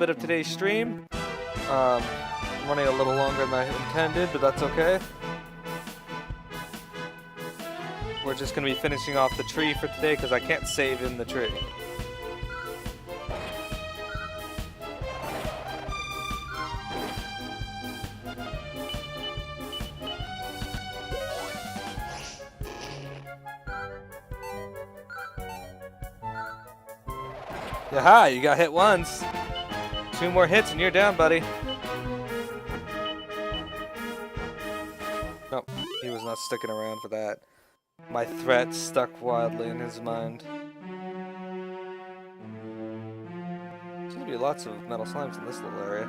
bit of today's stream. I'm running a little longer than I intended, but that's okay. We're just going to be finishing off the tree for today because I can't save in the tree. Yaha, you got hit once. 2 more hits and you're down, buddy. Nope, he was not sticking around for that. My threat stuck wildly in his mind. Seems to be lots of metal slimes in this little area.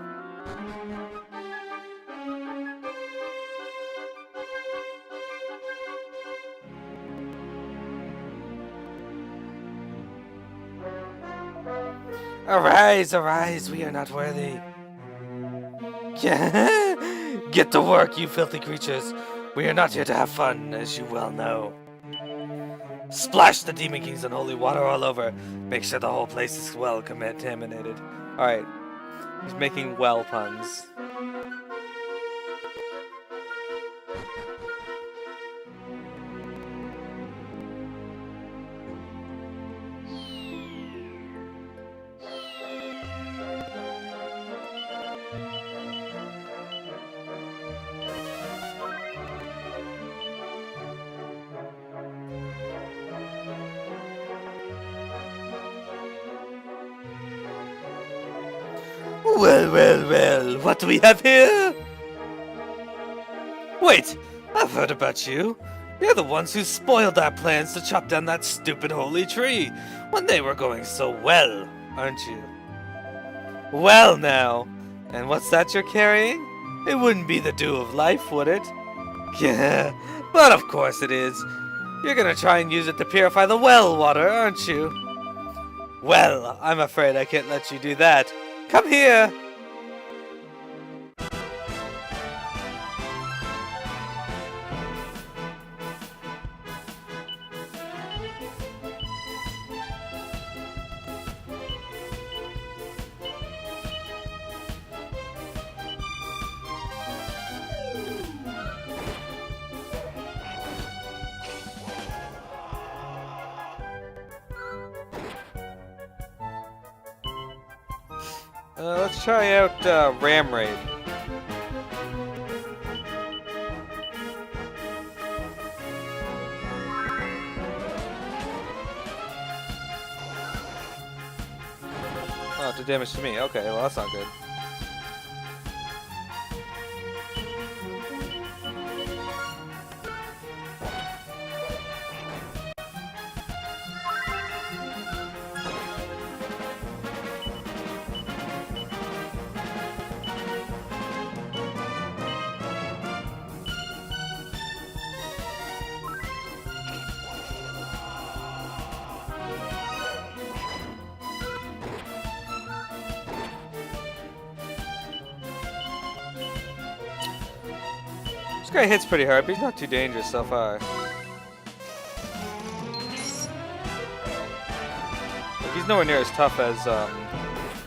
Arise, arise, we are not worthy. Get to work, you filthy creatures. We are not here to have fun, as you well know. Splash the Demon King's unholy water all over. Make sure the whole place is well contaminated. Alright, he's making well puns. Well, well, well, what do we have here? Wait, I've heard about you. You're the ones who spoiled our plans to chop down that stupid holy tree when they were going so well, aren't you? Well now, and what's that you're carrying? It wouldn't be the dew of life, would it? Yeah, but of course it is. You're gonna try and use it to purify the well water, aren't you? Well, I'm afraid I can't let you do that. Come here! Let's try out Ram Raid. Oh, it did damage to me. Okay, well that's not good. This guy hits pretty hard, but he's not too dangerous so far. Like, he's nowhere near as tough as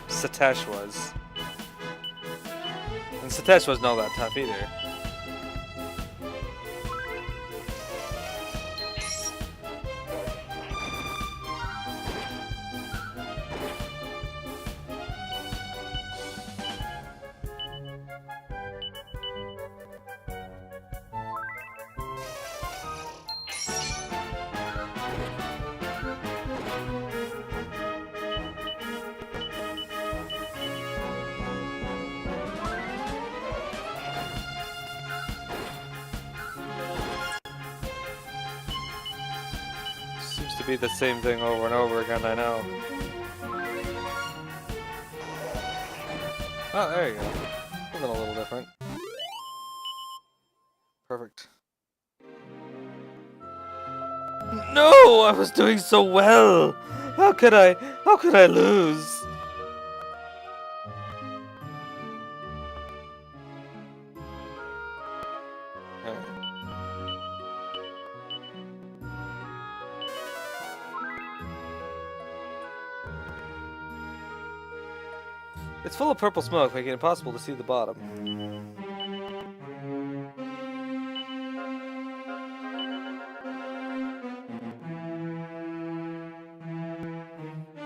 Satesh was. And Satesh wasn't all that tough either. Seems to be the same thing over and over again, I know. Oh, there you go. Something a little different. Perfect. No! I was doing so well! How could I lose? It's full of purple smoke, making it impossible to see the bottom.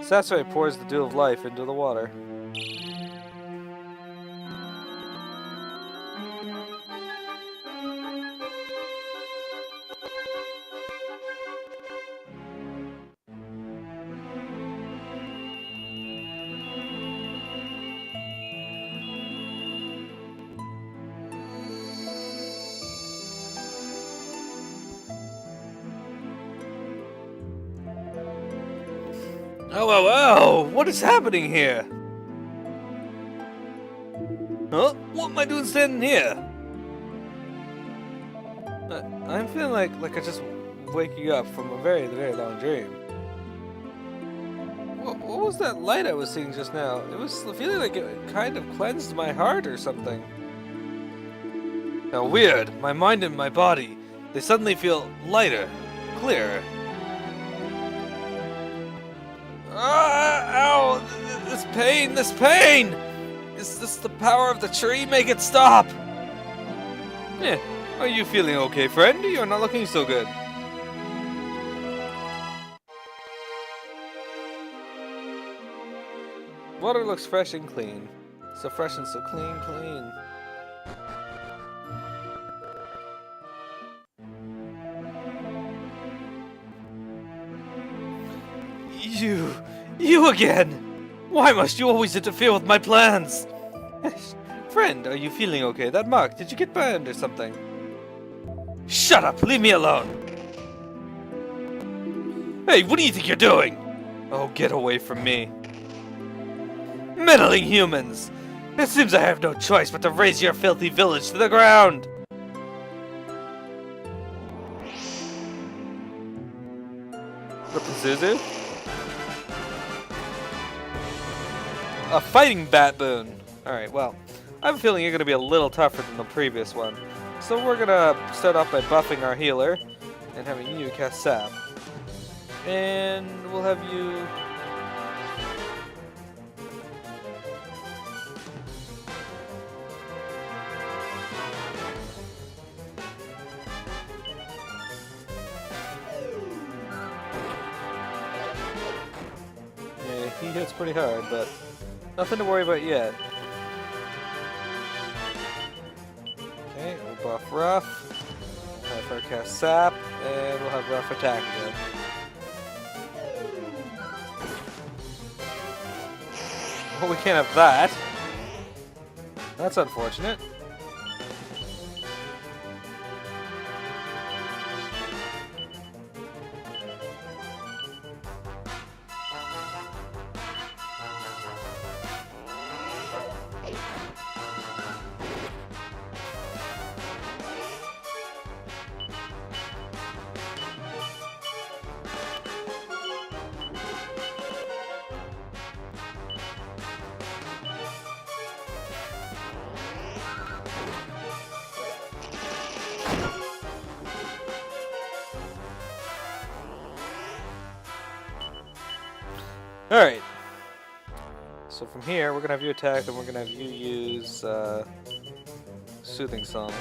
Satsui pours the dew of life into the water. Oh, what is happening here? Huh? What am I doing standing here? I'm feeling like I just waking up from a very, very long dream. What was that light I was seeing just now? It was feeling like it kind of cleansed my heart or something. Now weird, my mind and my body, they suddenly feel lighter, clearer. Ow! This pain! Is this the power of the tree? Make it stop! Yeah, are you feeling okay, friend? You're not looking so good. Water looks fresh and clean. So fresh and so clean. You again! Why must you always interfere with my plans? Friend, are you feeling okay? That mark, did you get burned or something? Shut up! Leave me alone! Hey, what do you think you're doing? Oh, get away from me. Meddling humans! It seems I have no choice but to raze your filthy village to the ground! The Pazuzu? A fighting baboon! Alright, well, I have a feeling you're going to be a little tougher than the previous one. So we're going to start off by buffing our healer and having you cast Sap. And we'll have you... Yeah, he hits pretty hard, but nothing to worry about yet. Okay, we'll buff Rough. We'll have her cast Sap, and we'll have Rough attack again. Well, we can't have that. That's unfortunate. Alright. So from here, we're going to have you attack, and we're going to have you use Soothing Song.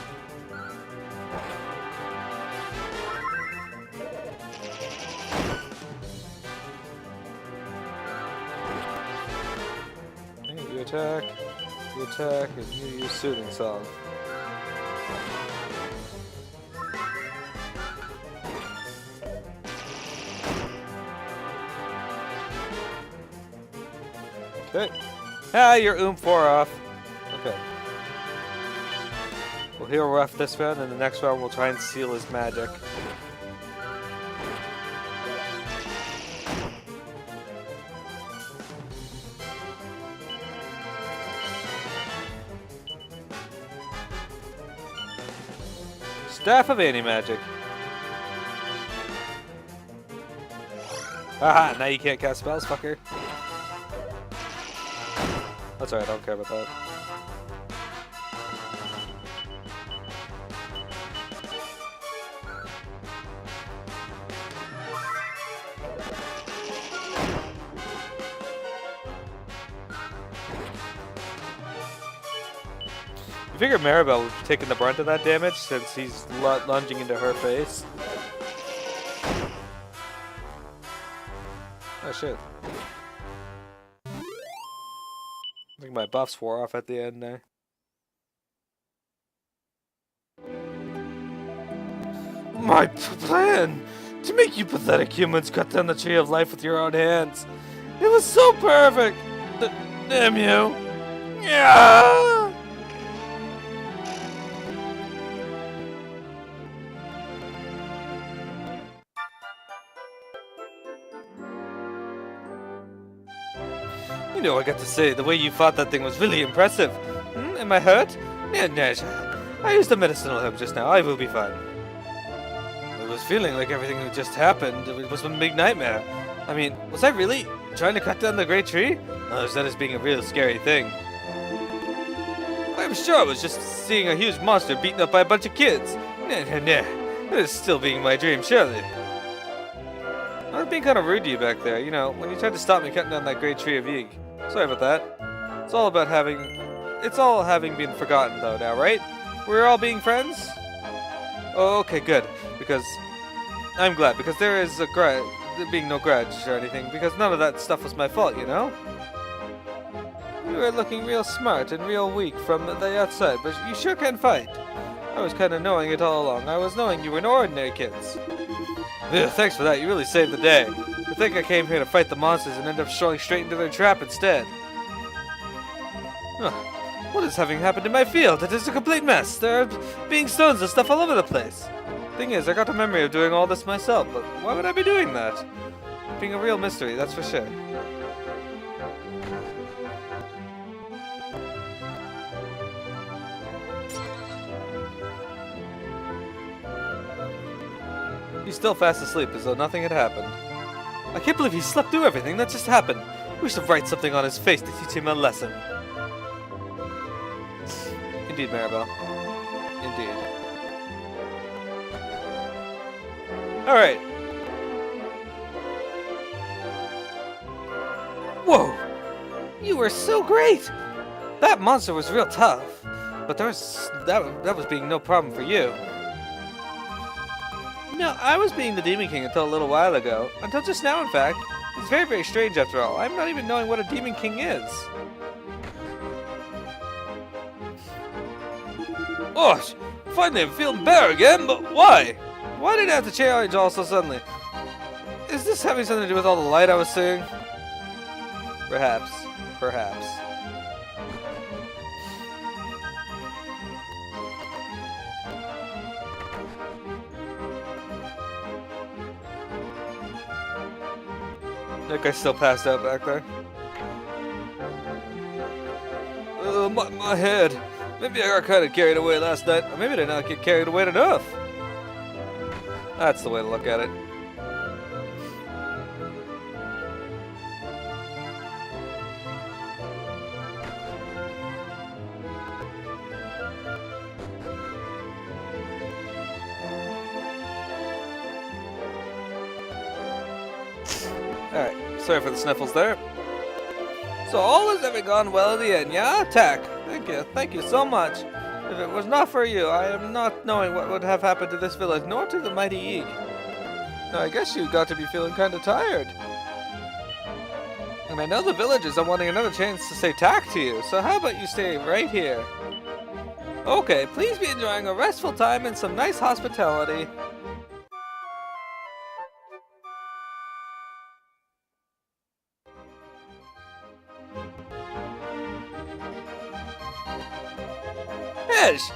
Okay, you attack, and you use Soothing Song. Okay. Ah, you're 4 off. Okay. We'll heal Rough this round, and the next round we'll try and seal his magic. Staff of Anti-Magic. Haha, now you can't cast spells, fucker. That's alright, I don't care about that. figure Maribel would be taking the brunt of that damage since he's lunging into her face. Oh shit. I think my buffs wore off at the end there. My plan! To make you pathetic humans cut down the tree of life with your own hands. It was so perfect! Damn you! Yeah! You know, I got to say, the way you fought that thing was really impressive. Am I hurt? Yeah, I used a medicinal herb just now. I will be fine. I was feeling like everything that just happened. It was a big nightmare. I mean, was I really trying to cut down the great tree? Or is that as being a real scary thing? I'm sure I was just seeing a huge monster beaten up by a bunch of kids. Nah. It is still being my dream, surely. I was being kind of rude to you back there, you know, when you tried to stop me cutting down that great tree of Yig. Sorry about that. It's all having been forgotten though now, right? We're all being friends? Oh, okay, good. Because I'm glad, because there being no grudge or anything, because none of that stuff was my fault, you know? You were looking real smart and real weak from the outside, but you sure can fight. I was kind of knowing it all along. I was knowing you were no ordinary kids. Ugh, thanks for that. You really saved the day. I think I came here to fight the monsters and end up strolling straight into their trap instead. Huh. What is having happened in my field? It is a complete mess. There are being stones and stuff all over the place. Thing is, I got a memory of doing all this myself, but why would I be doing that? Being a real mystery, that's for sure. He's still fast asleep, as though nothing had happened. I can't believe he slept through everything that just happened. We should write something on his face to teach him a lesson. Indeed, Maribel. Indeed. Alright. Whoa! You were so great! That monster was real tough. But that was being no problem for you. No, I was being the Demon King until a little while ago. Until just now, in fact. It's very, very strange after all. I'm not even knowing what a Demon King is. Oh, finally I'm feeling better again, but why? Why did I have to change all so suddenly? Is this having something to do with all the light I was seeing? Perhaps. Perhaps. That guy's still passed out back there. My head. Maybe I got kind of carried away last night. Or maybe I did not get carried away enough. That's the way to look at it. Alright, sorry for the sniffles there. So all is having gone well in the end, yeah? Tack. Thank you so much. If it was not for you, I am not knowing what would have happened to this village, nor to the mighty Yig. Now I guess you got to be feeling kinda tired. And I know the villagers are wanting another chance to say tack to you, so how about you stay right here? Okay, please be enjoying a restful time and some nice hospitality.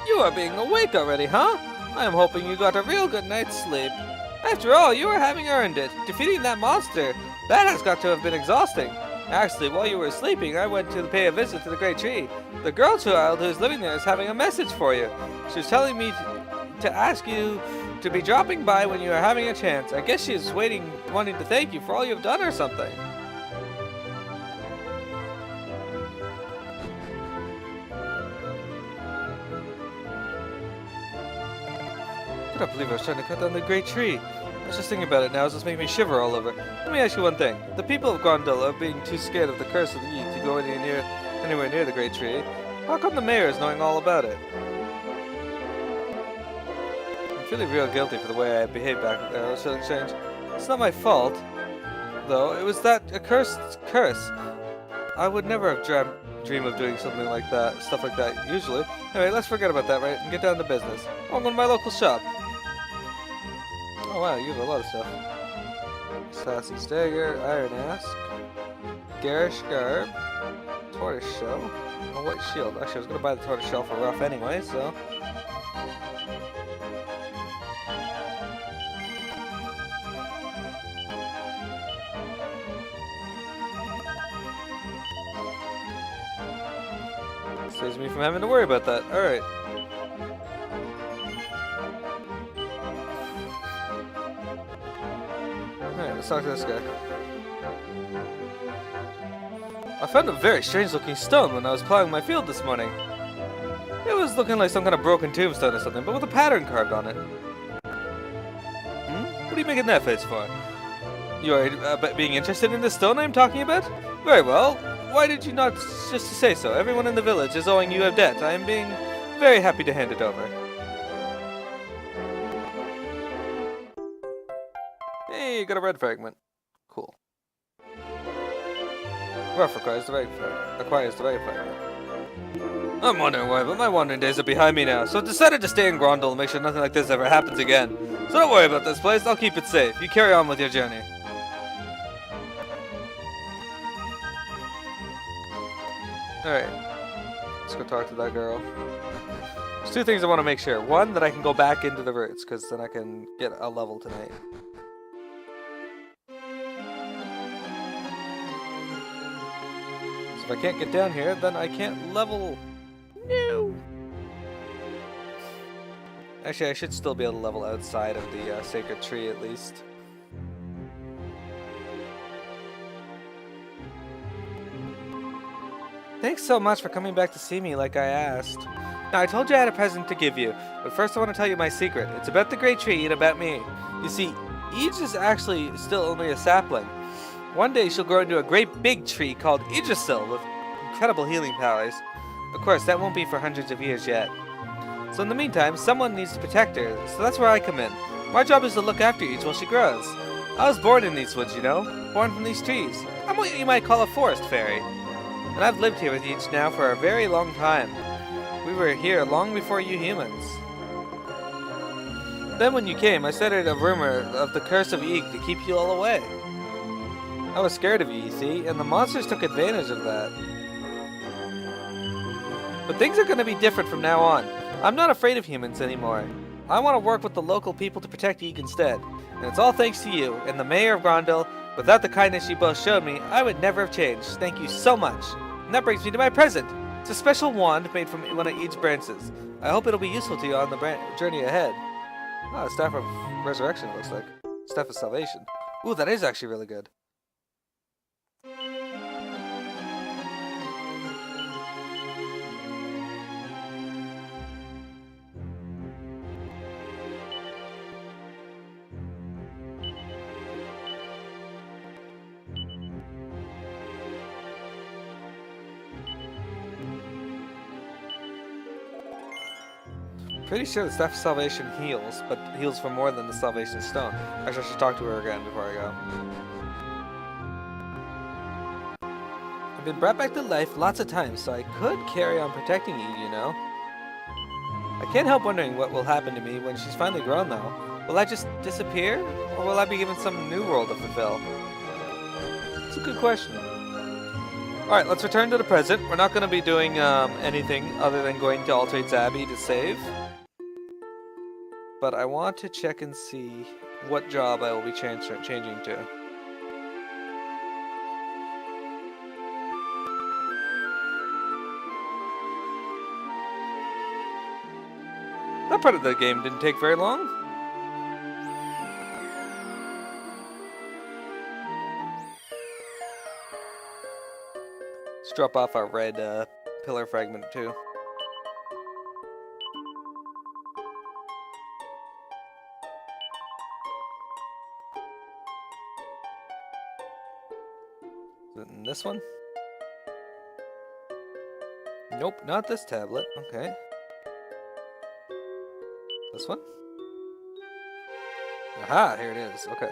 You are being awake already, huh? I am hoping you got a real good night's sleep. After all, you are having earned it. Defeating that monster, that has got to have been exhausting. Actually, while you were sleeping, I went to pay a visit to the great tree. The girl child who is living there is having a message for you. She was telling me to ask you to be dropping by when you are having a chance. I guess she is wanting to thank you for all you've done or something. I can't believe I was trying to cut down the great tree. I was just thinking about it now, it's just making me shiver all over. Let me ask you one thing. The people of Gondel are being too scared of the curse of the Yig to go anywhere near the great tree. How come the mayor is knowing all about it? I'm feeling real guilty for the way I behaved back there. Let's exchange. It's not my fault, though. It was that accursed curse. I would never have dream of doing something like that, stuff like that, usually. Anyway, let's forget about that, right, and get down to business. Oh, I'm going to my local shop. Oh wow, you have a lot of stuff. Sassy Stagger, Iron Ask, Garish Garb, Tortoise Shell, a White Shield. Actually, I was going to buy the Tortoise Shell for Ruff anyway, so... Saves me from having to worry about that. Alright. Alright, let's talk to this guy. I found a very strange looking stone when I was plowing my field this morning. It was looking like some kind of broken tombstone or something, but with a pattern carved on it. What are you making that face for? You are being interested in the stone I'm talking about? Very well. Why did you not just say so? Everyone in the village is owing you a debt. I am being very happy to hand it over. Hey, you got a red fragment. Cool. Rough acquires the right fragment. I'm wondering why, but my wandering days are behind me now, so I decided to stay in Grondel and make sure nothing like this ever happens again. So don't worry about this place, I'll keep it safe. You carry on with your journey. Alright. Let's go talk to that girl. There's two things I want to make sure. One, that I can go back into the roots, because then I can get a level tonight. So if I can't get down here, then I can't level. No! Actually, I should still be able to level outside of the sacred tree at least. Thanks so much for coming back to see me like I asked. Now, I told you I had a present to give you, but first I want to tell you my secret. It's about the great tree and about me. You see, Idris is actually still only a sapling. One day she'll grow into a great big tree called Idrisil with incredible healing powers. Of course, that won't be for hundreds of years yet. So in the meantime, someone needs to protect her, so that's where I come in. My job is to look after Idris while she grows. I was born in these woods, you know, born from these trees. I'm what you might call a forest fairy. And I've lived here with Idris now for a very long time. We were here long before you humans. Then when you came, I started a rumor of the curse of Ig to keep you all away. I was scared of you see, and the monsters took advantage of that. But things are going to be different from now on. I'm not afraid of humans anymore. I want to work with the local people to protect Ig instead. And it's all thanks to you and the mayor of Grondel. Without the kindness you both showed me, I would never have changed. Thank you so much. And that brings me to my present. It's a special wand made from one of Id's branches. I hope it'll be useful to you on the journey ahead. Ah, Staff of Resurrection, it looks like. Staff of Salvation. Ooh, that is actually really good. Pretty sure the Staff of Salvation heals, but heals for more than the Salvation Stone. Actually, I should talk to her again before I go. I've been brought back to life lots of times, so I could carry on protecting you, you know? I can't help wondering what will happen to me when she's finally grown, though. Will I just disappear, or will I be given some new role to fulfill? It's a good question. Alright, let's return to the present. We're not going to be doing anything other than going to Altrate's Abbey to save. But I want to check and see what job I will be changing to. That part of the game didn't take very long. Let's drop off our red pillar fragment too. Is it in this one? Nope, not this tablet. Okay. This one? Aha, here it is. Okay.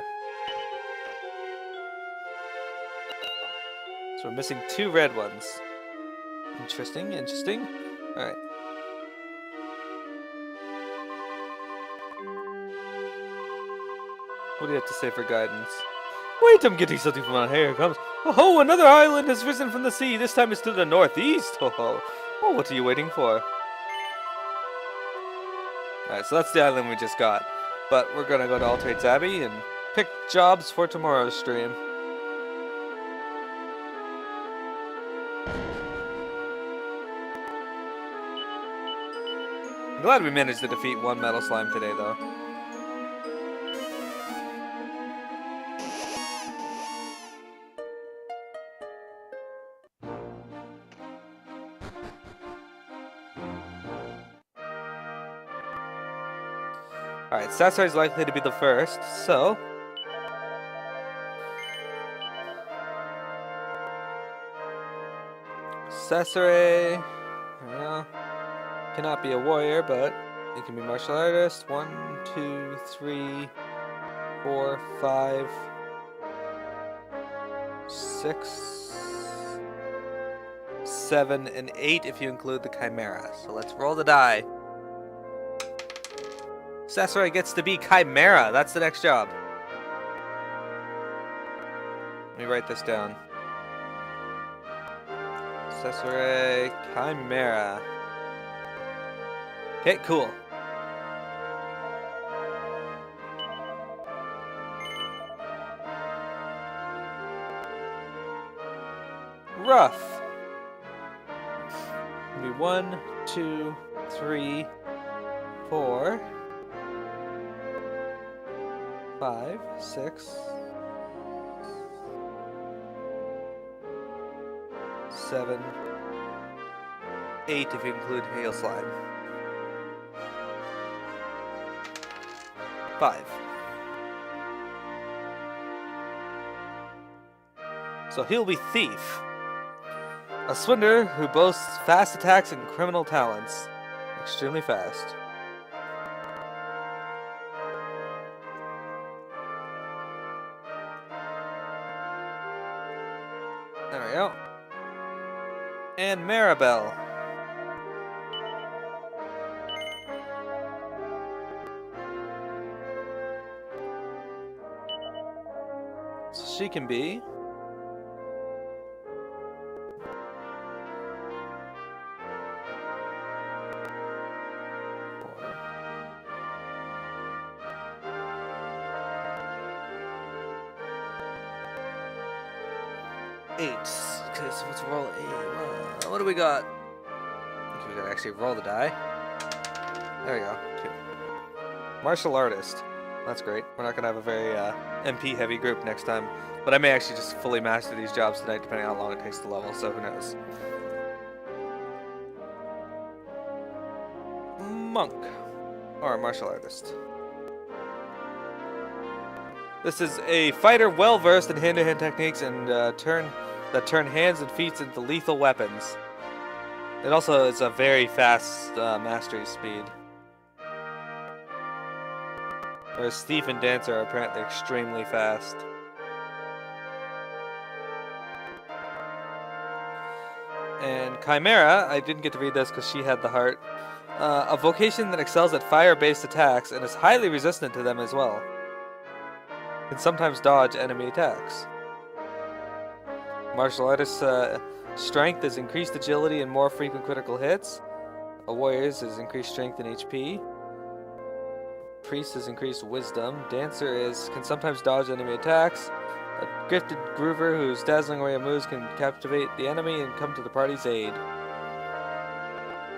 So we're missing 2 red ones. Interesting, interesting. Alright. What do you have to say for guidance? Wait, I'm getting something from my hair. Here it comes. Oh ho, another island has risen from the sea. This time it's to the northeast. Ho ho. Oh, what are you waiting for? Alright, so that's the island we just got. But we're gonna go to All Taint's Abbey and pick jobs for tomorrow's stream. I'm glad we managed to defeat 1 metal slime today, though. Alright, Sasori is likely to be the first, so... Sasori... I don't know. Cannot be a warrior, but it can be martial artist. 1, 2, 3, 4, 5, 6, 7, and 8 if you include the Chimera. So let's roll the die. Sasori gets to be Chimera. That's the next job. Let me write this down. Sasori Chimera. Okay, cool. Rough. It'll be 1, 2, 3, 4, 5, 6, 7, 8 if you include hail slime. 5. So he'll be Thief, a swindler who boasts fast attacks and criminal talents. Extremely fast. There we go. And Maribel. So she can be... 8. Okay, so let's roll 8. What do we got? I think we gotta actually roll the die. There we go. 2. Martial artist. That's great. We're not gonna have a very MP heavy group next time, but I may actually just fully master these jobs tonight, depending on how long it takes to level. So who knows? Monk or martial artist. This is a fighter well versed in hand-to-hand techniques and turn hands and feet into lethal weapons. It also is a very fast mastery speed. Whereas Thief and Dancer are apparently extremely fast. And Chimera, I didn't get to read this because she had the heart. A vocation that excels at fire-based attacks and is highly resistant to them as well. Can sometimes dodge enemy attacks. Martial artist's strength is increased agility and more frequent critical hits. A warrior's is increased strength and HP. Priest is increased wisdom. Dancer can sometimes dodge enemy attacks. A gifted groover whose dazzling array of moves can captivate the enemy and come to the party's aid.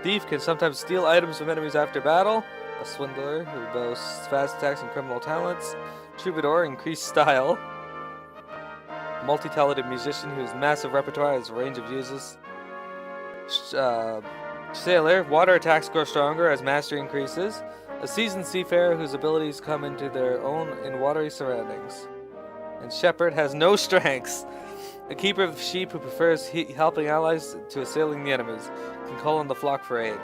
Thief can sometimes steal items from enemies after battle. A swindler who boasts fast attacks and criminal talents. Troubadour, increased style. Multi-talented musician whose massive repertoire has a range of uses. Sailor, water attacks grow stronger as mastery increases. A seasoned seafarer whose abilities come into their own in watery surroundings. And Shepherd has no strengths, A keeper of sheep who prefers helping allies to assailing the enemies can call on the flock for aid.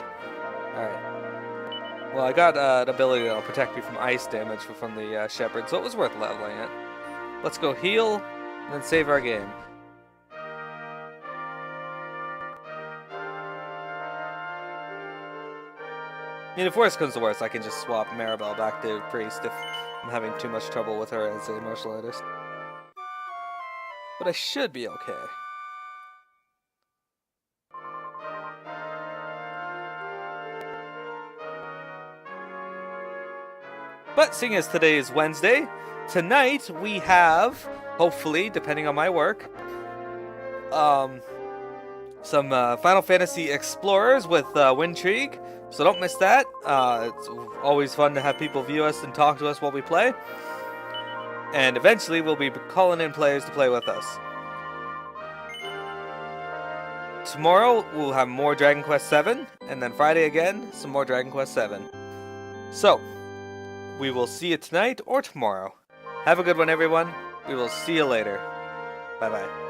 Alright. Well, I got an ability that'll protect me from ice damage from the shepherd, so it was worth leveling it. Let's go heal, and then save our game. I mean, if worse comes to worse, I can just swap Maribel back to Priest if I'm having too much trouble with her as a martial artist. But I should be okay. But seeing as today is Wednesday, tonight we have, hopefully, depending on my work, some Final Fantasy Explorers with Wintrigue, so don't miss that. It's always fun to have people view us and talk to us while we play. And eventually we'll be calling in players to play with us. Tomorrow we'll have more Dragon Quest VII, and then Friday again, some more Dragon Quest VII. So, we will see you tonight or tomorrow. Have a good one, everyone. We will see you later. Bye-bye.